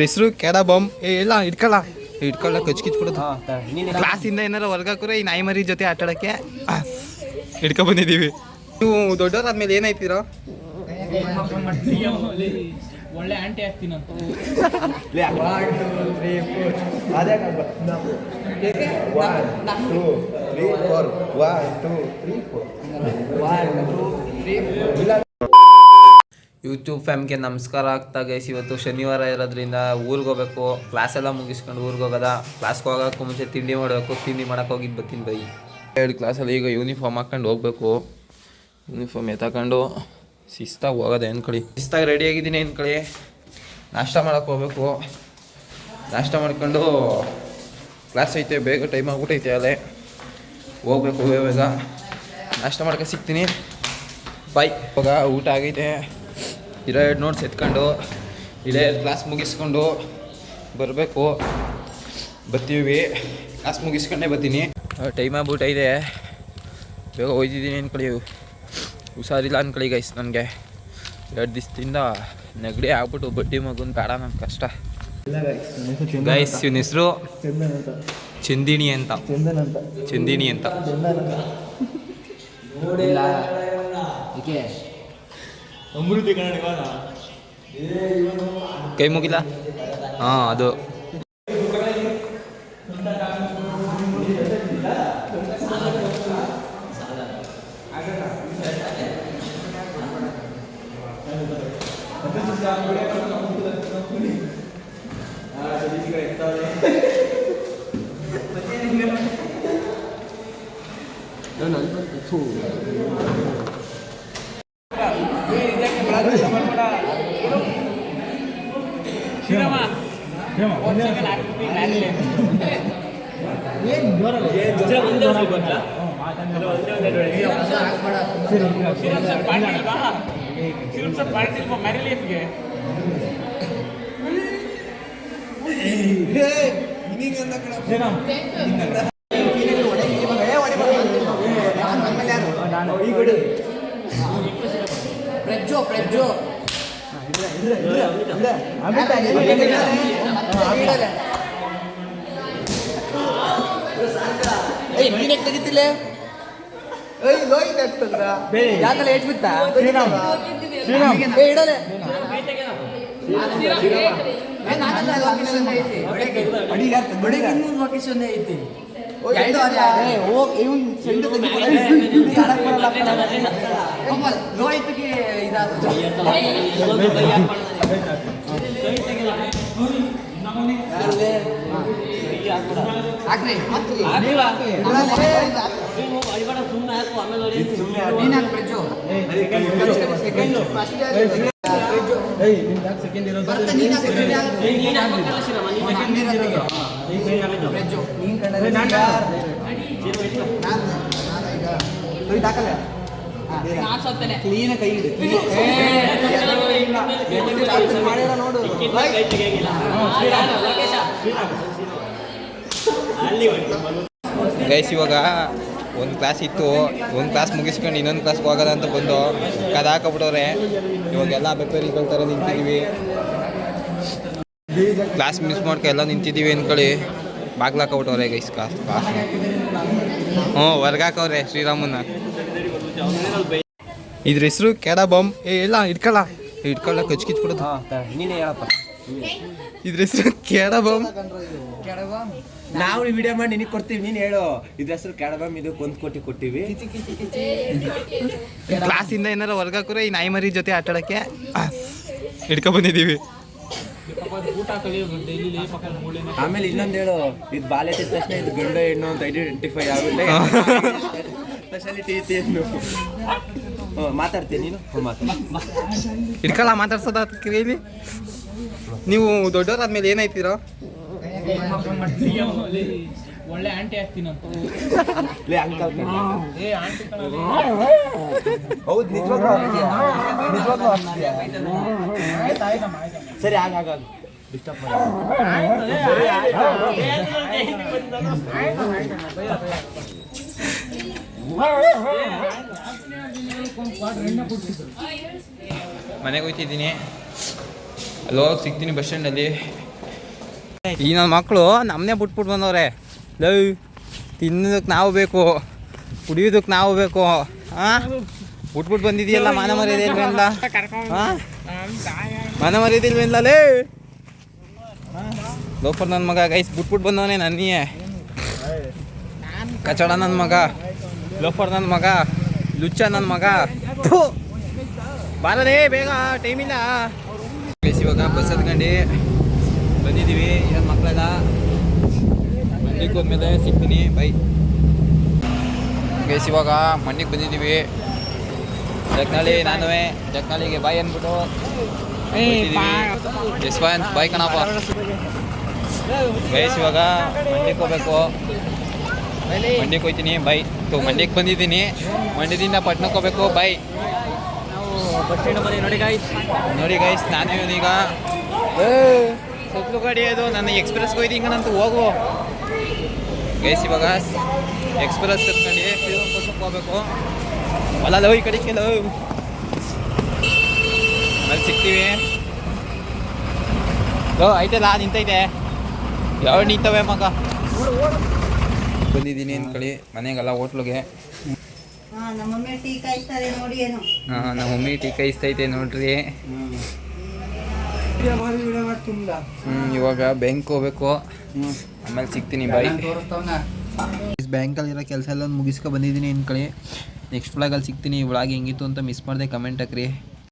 ಹೆಸರು ಕೆಡ ಬಾಂಬ್ ಎಲ್ಲ ಇಟ್ಕೊಳ್ಳ ಕಚ್ಕಿಚ್ಬಿಡೋದು. ಕ್ಲಾಸಿಂದ ಏನಾರ ಹೊರ್ಗಾಕ್ರೆ ಈ ನಾಯಿ ಮರಿ ಜೊತೆ ಆಟಾಡಕ್ಕೆ ಹಿಡ್ಕೊ ಬಂದಿದ್ದೀವಿ. ನೀವು ದೊಡ್ಡವರಾದ್ಮೇಲೆ ಏನಾಯ್ತೀರೋ? ಒಳ್ಳೆ ಆಂಟಿ ಆಗ್ತೀನಿ ಅಂತ. ಯೂಟ್ಯೂಬ್ ಫ್ಯಾಮ್ಗೆ ನಮಸ್ಕಾರ ಆಗ್ತಾ ಗೈಸ್. ಇವತ್ತು ಶನಿವಾರ ಇರೋದ್ರಿಂದ ಊರಿಗೆ ಹೋಗ್ಬೇಕು. ಕ್ಲಾಸ್ ಎಲ್ಲ ಮುಗಿಸ್ಕೊಂಡು ಊರಿಗೆ ಹೋಗೋದ. ಕ್ಲಾಸ್ಗೆ ಹೋಗೋಕ್ಕೂ ಮುಂಚೆ ತಿಂಡಿ ಮಾಡಬೇಕು. ತಿಂಡಿ ಮಾಡೋಕೆ ಹೋಗಿದ್ದು ಬರ್ತೀನಿ ಬೈ. 2 ಕ್ಲಾಸಲ್ಲಿ ಈಗ ಯೂನಿಫಾರ್ಮ್ ಹಾಕ್ಕೊಂಡು ಹೋಗ್ಬೇಕು. ಯೂನಿಫಾರ್ಮ್ ಎತ್ಕೊಂಡು ಶಿಸ್ತಾಗಿ ಹೋಗೋದೆ ಅಂದ್ಕೊಳ್ಳಿ. ಶಿಸ್ತಾಗಿ ರೆಡಿಯಾಗಿದ್ದೀನಿ ಅಂದ್ಕೊಳ್ಳಿ. ನಾಷ್ಟ ಮಾಡೋಕೆ ಹೋಗ್ಬೇಕು. ನಾಷ್ಟ ಮಾಡ್ಕೊಂಡು ಕ್ಲಾಸ್ ಐತೆ, ಬೇಗ ಟೈಮ್ ಆಗ್ಬಿಟ್ಟೈತೆ. ಅಲ್ಲೇ ಹೋಗ್ಬೇಕು. ಇವಾಗ ನಾಷ್ಟ ಮಾಡ್ಕೊಂಡು ಸಿಗ್ತೀನಿ. ಬಾಯ್. ಇವಾಗ ಊಟ ಆಗೈತೆ. ಇರೋ 2 ನೋಟ್ಸ್ ಎತ್ಕೊಂಡು ಇಲ್ಲೇ ಕ್ಲಾಸ್ ಮುಗಿಸ್ಕೊಂಡು ಬರಬೇಕು. ಬರ್ತೀವಿ. ಕ್ಲಾಸ್ ಮುಗಿಸ್ಕೊಂಡೇ ಬರ್ತೀನಿ. ಟೈಮ್ ಆಗ್ಬಿಟ್ಟೈತೆ. ಬೇಗ ಹೋಯ್ತಿದ್ದೀನಿ ಅಂದ್ಕೊಳ್ಳಿ. ಹುಷಾರಿಲ್ಲ ಅಂದ್ಕೊಳ್ಳಿ ಗೈಸ್. ನನಗೆ 2 ದಿವಸದಿಂದ ನೆಗಡಿ ಆಗ್ಬಿಟ್ಟು ಬಡ್ಡಿ ಮಗುನ ಬೇಡ ನನ್ನ ಕಷ್ಟ ಗೈಸ್. ಇವನ ಹೆಸರು ಚಂದಿನಿ ಅಂತ. ಚಂದಿನಿ ಅಂತ ಕೈ ಮುಗಿಲ್ಲ. ಹಾಂ, ಅದು ತೆಗಿತಿಲ್ಲ. ಯಾಕಲ್ಲ ಏಟ್ ಬಿತ್ತಾ ಇಡಲೆ ಐತಿ. ಕ್ಲೀನ್ ಕೈ ನೋಡು ಗೈಸ್. ಇವಾಗ ಒಂದು ಕ್ಲಾಸ್ ಇತ್ತು. ಒಂದು ಕ್ಲಾಸ್ ಮುಗಿಸ್ಕೊಂಡು ಇನ್ನೊಂದು ಕ್ಲಾಸ್ಗೆ ಹೋಗೋದ ಅಂತ ಬಂದು ಕದಾಕಬಿಟ್ಟವ್ರೆ. ಇವಾಗೆಲ್ಲ ಪೇಪರ್ ಥರ ನಿಂತಿದ್ದೀವಿ. ಕ್ಲಾಸ್ ಮಿಸ್ ಮಾಡ್ಕೊ ಎಲ್ಲ ನಿಂತಿದ್ದೀವಿ ಅಂದ್ಕೊಳ್ಳಿ. ಬಾಗ್ಲಾಕಬಿಟ್ಟವ್ರೆ ಗೈಸ್. ಕ್ಲಾಸ್ ಹೊರ್ಗಾಕವ್ರೆ ಶ್ರೀರಾಮನ್ನ. ಇದ್ರ ಹೆಸರು ಕೆಡ ಬಾಂಬ್ ಎಲ್ಲ ಇಟ್ಕೊಳ್ಳ ಕಚ್ಕಿಚ್ಬಿಡೋದು. ನೀನೇ ಹೇಳಪ್ಪ. ಇದ್ರ ಹೆಸರು ಕೆಡ ಬಾಂಬ್. ನಾವು ವಿಡಿಯೋ ಮಾಡಿ ನಿನಗೆ ಕೊಡ್ತೀವಿ. ನೀನು ಹೇಳು. ಇದ್ರ ಹೆಸರು ಕೆಡಬಾಮ್. ಇದು 1 ಕೋಟಿ ಕೊಟ್ಟಿವಿ. ಕ್ಲಾಸಿಂದ ಏನಾರ ಹೊರ್ಗಾಕ್ರೆ ಈ ನಾಯಿ ಮರಿ ಜೊತೆ ಆಟಾಡಕ್ಕೆ ಹಿಡ್ಕೊ ಬಂದಿದ್ದೀವಿ. ಆಮೇಲೆ ಇನ್ನೊಂದು ಹೇಳು. ಇದು ಬಾಲ್ಯ ಎತ್ತಿದ ತಕ್ಷಣ ಇದು ಗಂಡು ಹೆಣ್ಣು ಅಂತ ಐಡೆಂಟಿಫೈ ಆಗುತ್ತೆ. ಸ್ಪೆಷಾಲಿಟಿ ಐತಿ ಏನು ಮಾತಾಡ್ತೀನಿ ನೀನು. ಹಿಡ್ಕಲ್ಲ ಮಾತಾಡ್ಸೋದ ಕೇಳಿ. ನೀವು ದೊಡ್ಡವರಾದ್ಮೇಲೆ ಏನಾಯ್ತೀರೋ? ಒಳ್ಳೆ ಆಂಟಿ ಆಗ್ತೀನಿ ಅಂತ. ಹೌದು, ನಿಜವಾಗ್ಲೂ ಸರಿ. ಆಗ ಡಿಸ್ಟರ್ಬ್ ಮಾಡಿ. ಮನೆಗೆ ಹೋಗ್ತಿದ್ದೀನಿ. ಅಲ್ಲಿ ಹೋಗಿ ಸಿಗ್ತೀನಿ ಬಸ್ ಸ್ಟ್ಯಾಂಡಲ್ಲಿ. ಈ ನನ್ನ ಮಕ್ಕಳು ನಮ್ಮನ್ನೇ ಬಿಟ್ಬಿಟ್ಟು ಬಂದವ್ರೆ. ಲವ್ ತಿನ್ನೋದಕ್ಕೆ ನಾವು ಬೇಕು, ಕುಡಿಯೋದಕ್ಕೆ ನಾವು ಬೇಕು. ಹಾಂ ಬಿಟ್ಬಿಟ್ಟು ಬಂದಿದೆಯಲ್ಲ, ಮಾನ ಮರ್ಯಾದಿಲ್ವೇನಲ್ಲ? ಹಾಂ ಮಾನ ಮರ್ಯಾದಿಲ್ವೇನಲ್ಲ ಲೇ? ಲೋಫರ್ ನನ್ನ ಮಗ ಗೈಸ್ ಬಿಟ್ಬಿಟ್ಟು ಬಂದವನೇ ನನ್ನಿಯೇ. ಕಚಡ ನನ್ನ ಮಗ, ಲೋಫರ್ ನನ್ನ ಮಗ, ಲುಚ್ಚ ನನ್ನ ಮಗ. ಬಾರದೇ ಬೇಗ, ಟೈಮ್ ಇಲ್ಲ. ಗೈಸ್ ಇವಾಗ ಬಸ್ ಹತ್ಕೊಂಡು ಬಂದಿದ್ದೀವಿ. ನನ್ನ ಮಕ್ಕಳೆಲ್ಲ ಮಂಡಿಗೆ ಹೋದ್ಮೇಲೆ ಸಿಗ್ತೀನಿ. ಬೈ ಗೈಸ್ ಇವಾಗ ಮಂಡಿಗೆ ಬಂದಿದ್ದೀವಿ. ಜಗ್ನಾಳಿ ನಾನುವೆ ಜಗ್ನಾಳಿಗೆ ಬಾಯ್ ಅಂದ್ಬಿಟ್ಟು ಯಶ್ವಂತ್ ಬಾಯ್ ಕಣಪ್ಪ. ಗೈಸ್ ಇವಾಗ ಮಂಡಿಗೆ ಹೋಗ್ಬೇಕು. ಮಂಡ್ಯಕ್ಕೆ ಹೋಗ್ತೀನಿ. ಬೈ ಮಂಡ್ಯಕ್ಕೆ ಬಂದಿದ್ದೀನಿ. ಮಂಡ್ಯದಿಂದ ಪಟ್ನಕ್ಕೆ ಹೋಗ್ಬೇಕು. ಬೈ ಬಸ್ ಸ್ಟ್ಯಾಂಡ್ ಬಂದಿ ನೋಡಿ ಗೈಸ್ ನಾನು ಈಗ ಸುತ್ತಲೂ ಗಾಡಿ ಅದು ನನ್ನ ಎಕ್ಸ್ಪ್ರೆಸ್ಗೆ ಹೋಯ್ತು ನಂತ ಹೋಗು. ಗೈಸ್ ಇವಾಗ ಎಕ್ಸ್ಪ್ರೆಸ್ ಕತ್ಕೊಂಡು ಪಟ್ನಕ್ಕೆ ಹೋಗ್ಬೇಕು. ಅಲ್ಲ ಲವ್ ಈ ಕಡೆಗೆ ಲವ್ ಆಮೇಲೆ ಸಿಗ್ತೀವಿ. ಲವ್ ಐತಲ್ಲ ನಿಂತೈತೆ. ಯಾವ ನಿಂತವೆ ಮಗ. ಬಂದಿದ್ದೀನಿ ಅಂದ್ಕೊಳ್ಳಿ ಮನೆಗೆಲ್ಲ ಹೋಟ್ಲಿಗೆ. ನಮ್ಮ ಮಮ್ಮಿ ಟೀ ಕಾಯಿಸ್ತಾರೆ ನೋಡಿ ಏನು. ಹಾಂ ನಮ್ಮ ಮಮ್ಮಿ ಟೀ ಕಾಯಿಸ್ತೈತೆ ನೋಡ್ರಿ. ಇವಾಗ ಬ್ಯಾಂಕ್ ಹೋಗ್ಬೇಕು. ಆಮೇಲೆ ಸಿಗ್ತೀನಿ. ಬಾಯ್. ಬ್ಯಾಂಕಲ್ಲಿರೋ ಕೆಲಸ ಎಲ್ಲ ಮುಗಿಸ್ಕೊ ಬಂದಿದ್ದೀನಿ ಅಂದ್ಕೊಳ್ಳಿ. ನೆಕ್ಸ್ಟ್ ವ್ಲಾಗಲ್ಲಿ ಸಿಗ್ತೀನಿ. ಈ ವ್ಲಾಗ್ ಹೆಂಗಿತ್ತು ಅಂತ ಮಿಸ್ ಮಾಡಿದೆ ಕಮೆಂಟ್ ಹಾಕ್ರಿ.